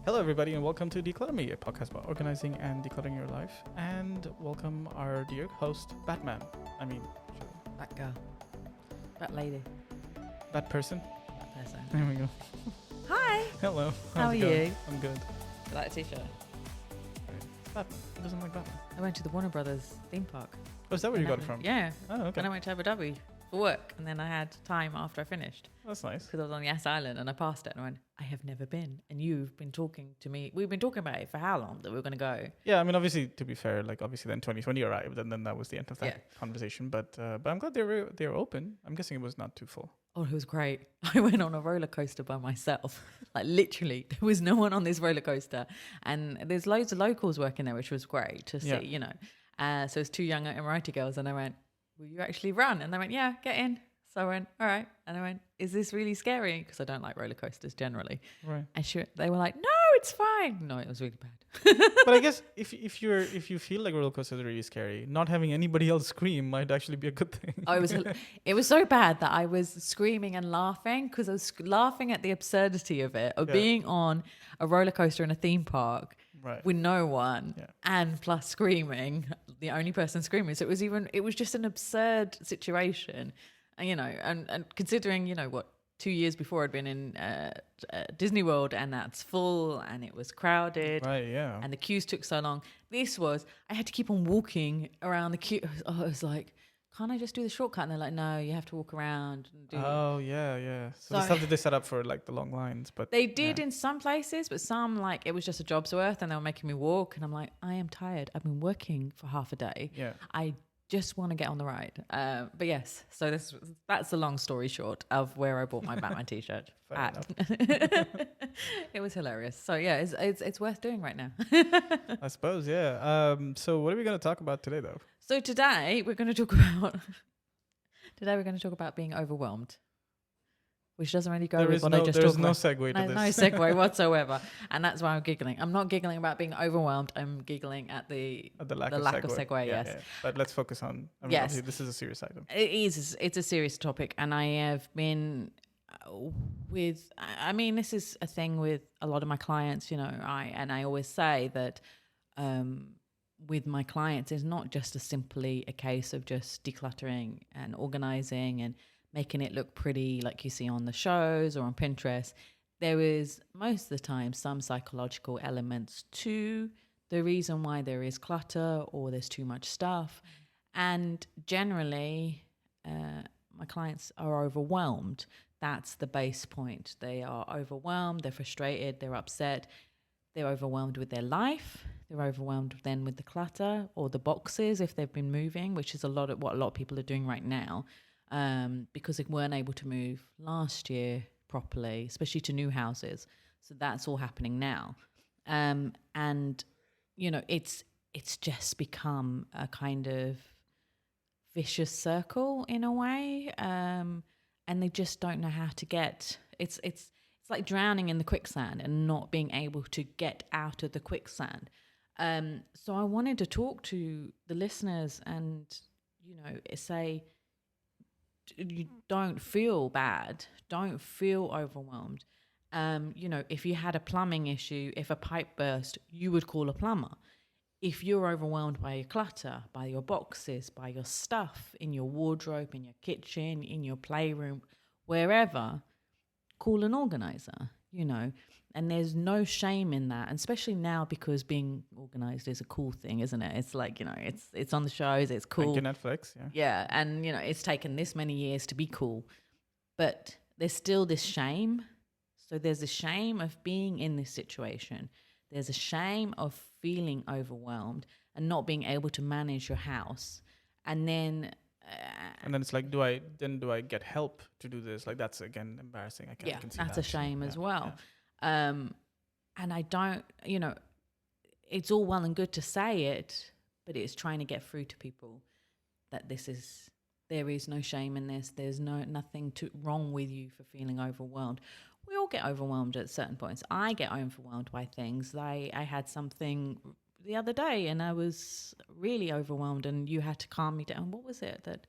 Hello, everybody, and welcome to Declutter Me, a podcast about organizing and decluttering your life. And welcome our dear host, Batman. I mean, That girl. That lady. Bat person. That person. There we go. Hi. Hello. How How's are it going? you? I'm good. You like a t-shirt? Batman. Who doesn't like Batman? I went to the Warner Brothers theme park. Oh, is that where you got it from? Yeah. Oh, okay. And I went to Abu Dhabi for work, and then I had time after I finished That's nice. because I was on Yas Island, and I passed it, and I went, I have never been, and you've been talking to me. We've been talking about it for how long that we were going to go? Yeah, I mean, obviously, to be fair, obviously then 2020 arrived, and then that was the end of that conversation. But I'm glad they were open. I'm guessing it was not too full. Oh, it was great. I went on a roller coaster by myself. Like literally, there was no one on this roller coaster. And there's loads of locals working there, which was great to see, you know. So it's two young Emirati girls, and I went, will you actually run? And they went, yeah, get in. So I went, all right. And I went, is this really scary? Because I don't like roller coasters generally. Right. And they were like, no, it's fine. No, it was really bad. But I guess if you feel like roller coasters are really scary, not having anybody else scream might actually be a good thing. It was so bad that I was screaming and laughing because I was laughing at the absurdity of it, of being on a roller coaster in a theme park with no one and plus screaming, the only person screaming. So it was just an absurd situation, you know, and considering, you know, what, 2 years before I'd been in Disney World, and that's full and it was crowded. Right, yeah. And the queues took so long. I had to keep on walking around the queue. I was like, can't I just do the shortcut? And they're like, no, you have to walk around. And do Oh, yeah. So the stuff that they set up for the long lines, but they did in some places, but some it was just a job's worth, and they were making me walk. And I'm like, I am tired. I've been working for half a day. Yeah. I just want to get on the ride. But yes, so that's the long story short of where I bought my Batman t-shirt. It was hilarious. So yeah, it's worth doing right now. I suppose, yeah. So what are we going to talk about today, though? So today we're going to talk about being overwhelmed, which doesn't really go with what I just talked about. There's no segue to this. No segue whatsoever. And that's why I'm giggling. I'm not giggling about being overwhelmed. I'm giggling at the lack of segue, yes. Yeah. But let's focus on, obviously this is a serious item. It is. It's a serious topic. And I have been this is a thing with a lot of my clients, you know, I always say that with my clients, it's not just simply a case of just decluttering and organizing and making it look pretty like you see on the shows or on Pinterest. There is most of the time some psychological elements to the reason why there is clutter or there's too much stuff. And generally, my clients are overwhelmed. That's the base point. They are overwhelmed, they're frustrated, they're upset, they're overwhelmed with their life. They're overwhelmed then with the clutter or the boxes if they've been moving, which is what a lot of people are doing right now. Because they weren't able to move last year properly, especially to new houses. So that's all happening now. And, you know, it's just become a kind of vicious circle in a way. And they just don't know how to get... It's like drowning in the quicksand and not being able to get out of the quicksand. So I wanted to talk to the listeners and, you know, say... You don't feel bad, don't feel overwhelmed. You know, if you had a plumbing issue, if a pipe burst, you would call a plumber. If you're overwhelmed by your clutter, by your boxes, by your stuff in your wardrobe, in your kitchen, in your playroom, wherever, call an organizer, you know. And there's no shame in that, and especially now because being organized is a cool thing, isn't it? It's like, you know, it's on the shows, it's cool. Thank you, Netflix, yeah. Yeah, and, you know, it's taken this many years to be cool. But there's still this shame. So there's a shame of being in this situation. There's a shame of feeling overwhelmed and not being able to manage your house. And then it's like, do I get help to do this? Like, that's, again, embarrassing. I can see that's that. a shame as well. Yeah. And I don't, you know, it's all well and good to say it, but it's trying to get through to people that there is no shame in this. There's nothing wrong with you for feeling overwhelmed. We all get overwhelmed at certain points. I get overwhelmed by things. I had something the other day and I was really overwhelmed and you had to calm me down. What was it that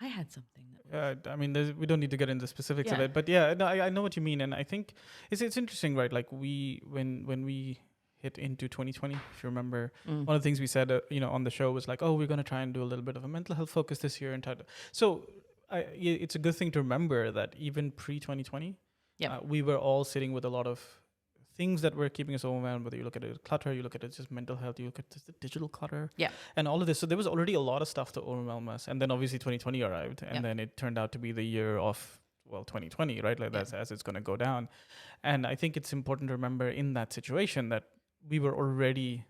I had something that I mean, we don't need to get into the specifics of it, but yeah, no, I know what you mean, and I think it's interesting, right? Like when we hit into 2020, if you remember, one of the things we said, on the show was like, oh, we're going to try and do a little bit of a mental health focus this year, and so it's a good thing to remember that even pre 2020, we were all sitting with a lot of things that were keeping us overwhelmed, whether you look at it clutter, you look at it just mental health, you look at the digital clutter, and all of this. So there was already a lot of stuff to overwhelm us. And then obviously 2020 arrived, and then it turned out to be the year of, 2020, right? Like that's as it's going to go down. And I think it's important to remember in that situation that we were already,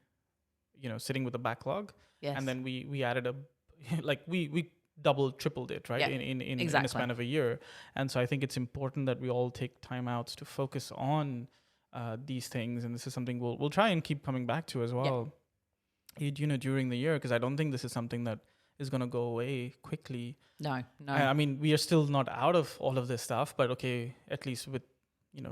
sitting with a backlog. Yes. And then we added we doubled, tripled it, right? In a span of a year. And so I think it's important that we all take time out to focus on these things, and this is something we'll try and keep coming back to as well. During the year, because I don't think this is something that is going to go away quickly. No. I mean, we are still not out of all of this stuff, but okay, at least with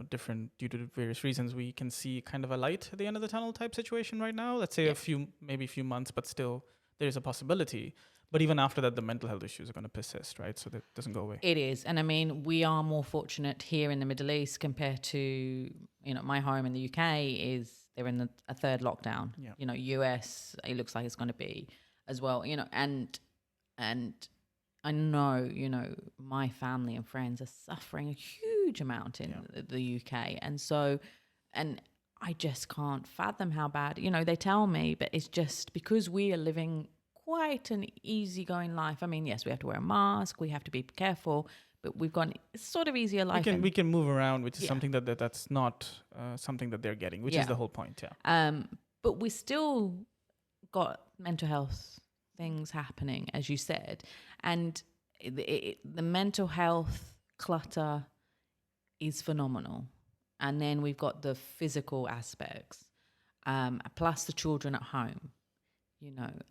different, due to various reasons, we can see kind of a light at the end of the tunnel type situation right now. Let's say maybe a few months, but still there is a possibility. But even after that, the mental health issues are going to persist, right? So that doesn't go away. It is. And I mean, we are more fortunate here in the Middle East compared to, my home in the UK is they're in a third lockdown. Yeah. US, it looks like it's going to be as well, and I know, my family and friends are suffering a huge amount in the UK. And so, and I just can't fathom how bad, they tell me, but it's just because we are living quite an easygoing life. I mean, yes, we have to wear a mask, we have to be careful, but we've got a sort of easier life. We can move around, which is something that's not something that they're getting, which is the whole point. But we still got mental health things happening, as you said, and the mental health clutter is phenomenal. And then we've got the physical aspects, plus the children at home.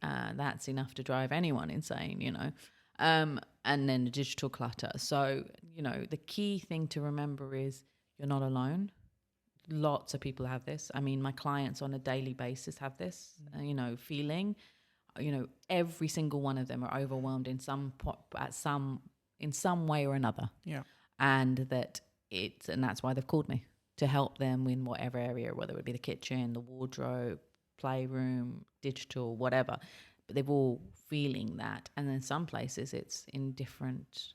That's enough to drive anyone insane, and then the digital clutter. So, the key thing to remember is you're not alone. Lots of people have this. I mean, my clients on a daily basis have this, feeling, every single one of them are overwhelmed in some way or another. Yeah. And that's why they've called me to help them in whatever area, whether it be the kitchen, the wardrobe, playroom, digital, whatever, but they're all feeling that. And then some places it's in different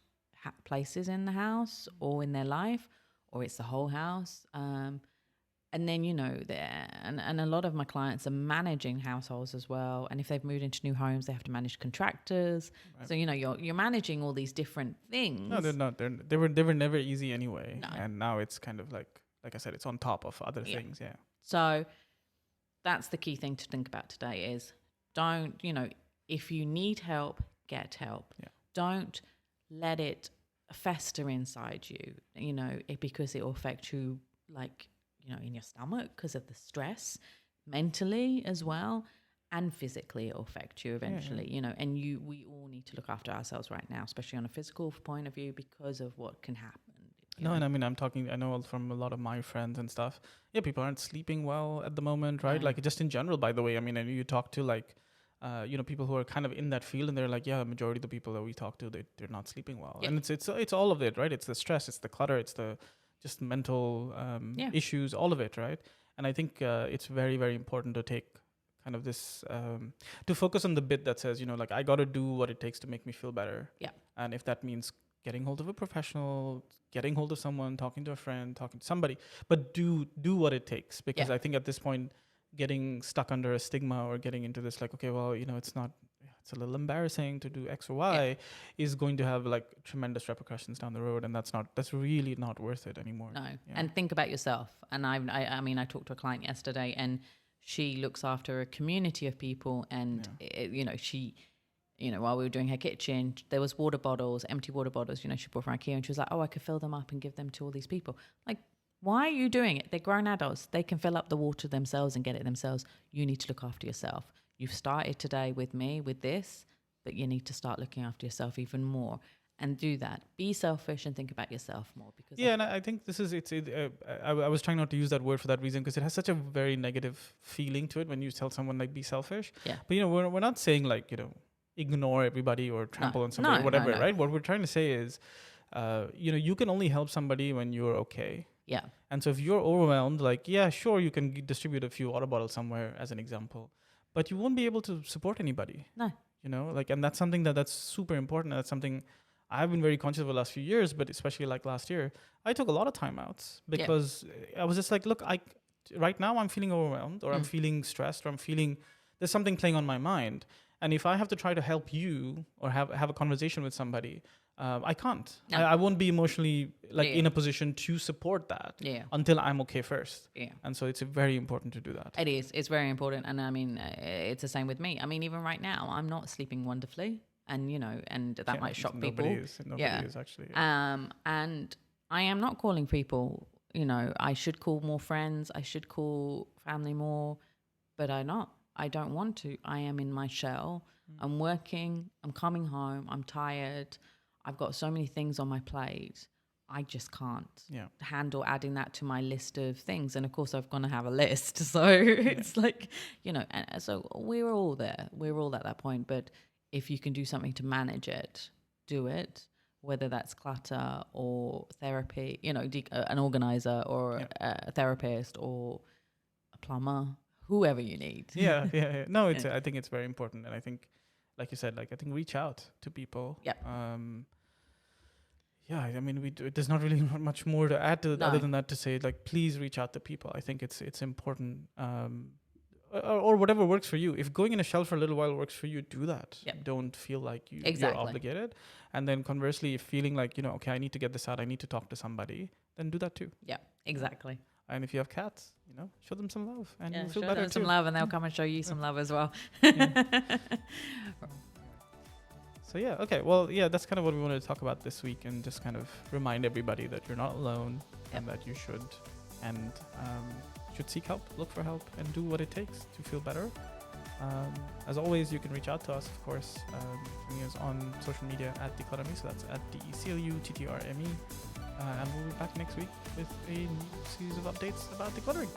places in the house or in their life, or it's the whole house. And then, and a lot of my clients are managing households as well. And if they've moved into new homes, they have to manage contractors. Right. So, you're managing all these different things. No, they're not. They were never easy anyway. No. And now it's kind of like I said, it's on top of other things. Yeah. So that's the key thing to think about today is don't, if you need help, get help. Yeah. Don't let it fester inside you, because it will affect you in your stomach because of the stress, mentally as well, and physically it will affect you eventually, and we all need to look after ourselves right now, especially on a physical point of view because of what can happen. And I mean, I know from a lot of my friends and stuff, people aren't sleeping well at the moment, right? Like just in general, by the way, I mean, and you talk to people who are kind of in that field and they're like, majority of the people that we talk to, they're not sleeping well. Yeah. And it's all of it, right? It's the stress, it's the clutter, it's the just mental issues, all of it, right? And I think it's very, very important to take kind of this, to focus on the bit that says, I got to do what it takes to make me feel better. Yeah. And if that means getting hold of a professional, getting hold of someone, talking to a friend, talking to somebody, but do what it takes. Because I think at this point, getting stuck under a stigma or getting into this it's a little embarrassing to do X or Y is going to have tremendous repercussions down the road. And that's really not worth it anymore. No. Yeah. And think about yourself. And I talked to a client yesterday and she looks after a community of people and, she, while we were doing her kitchen, there was water bottles, empty water bottles, she brought from IKEA and she was like, oh, I could fill them up and give them to all these people. Like, why are you doing it? They're grown adults. They can fill up the water themselves and get it themselves. You need to look after yourself. You've started today with me with this, but you need to start looking after yourself even more and do that. Be selfish and think about yourself more. Because and I think this is I was trying not to use that word for that reason because it has such a very negative feeling to it when you tell someone be selfish. Yeah. But we're not saying ignore everybody or trample on somebody or whatever, right? What we're trying to say is, you can only help somebody when you're okay. Yeah. And so if you're overwhelmed, like, yeah, sure, you can distribute a few water bottles somewhere as an example, but you won't be able to support anybody. No. Like, and that's something that's super important. That's something I've been very conscious of the last few years, but especially like last year, I took a lot of timeouts because I was just like, look, right now I'm feeling overwhelmed, or I'm feeling stressed, or there's something playing on my mind. And if I have to try to help you or have a conversation with somebody, I can't. No. I won't be emotionally in a position to support that until I'm okay first. Yeah. And so it's very important to do that. It is. It's very important. And I mean, it's the same with me. I mean, even right now, I'm not sleeping wonderfully. And, and that might shock people. Nobody is actually. And I am not calling people, I should call more friends. I should call family more, but I don't want to. I am in my shell. I'm working. I'm coming home. I'm tired. I've got so many things on my plate. I just can't handle adding that to my list of things. And of course, I've got to have a list. So it's like, and so we're all there. We're all at that point. But if you can do something to manage it, do it. Whether that's clutter or therapy, an organizer or a therapist or a plumber, whoever you need. Yeah. No, I think it's very important. And I think, like you said, I think reach out to people. Yeah. I mean, there's not really much more to add to other than that to say, please reach out to people. I think it's important. Or whatever works for you. If going in a shell for a little while works for you, do that. Yep. Don't feel like you're obligated. And then conversely, if feeling like, okay, I need to get this out, I need to talk to somebody, then do that too. Yeah, exactly. And if you have cats, show them some love and you'll feel show better them too. some love and they'll come and show you some love as well. So okay. Well, that's kind of what we wanted to talk about this week, and just kind of remind everybody that you're not alone and that you should seek help, look for help, and do what it takes to feel better. As always, you can reach out to us, of course, us on social media at DeclutterMe, so that's at DECLUTTRME. And we'll be back next week with a new series of updates about decluttering.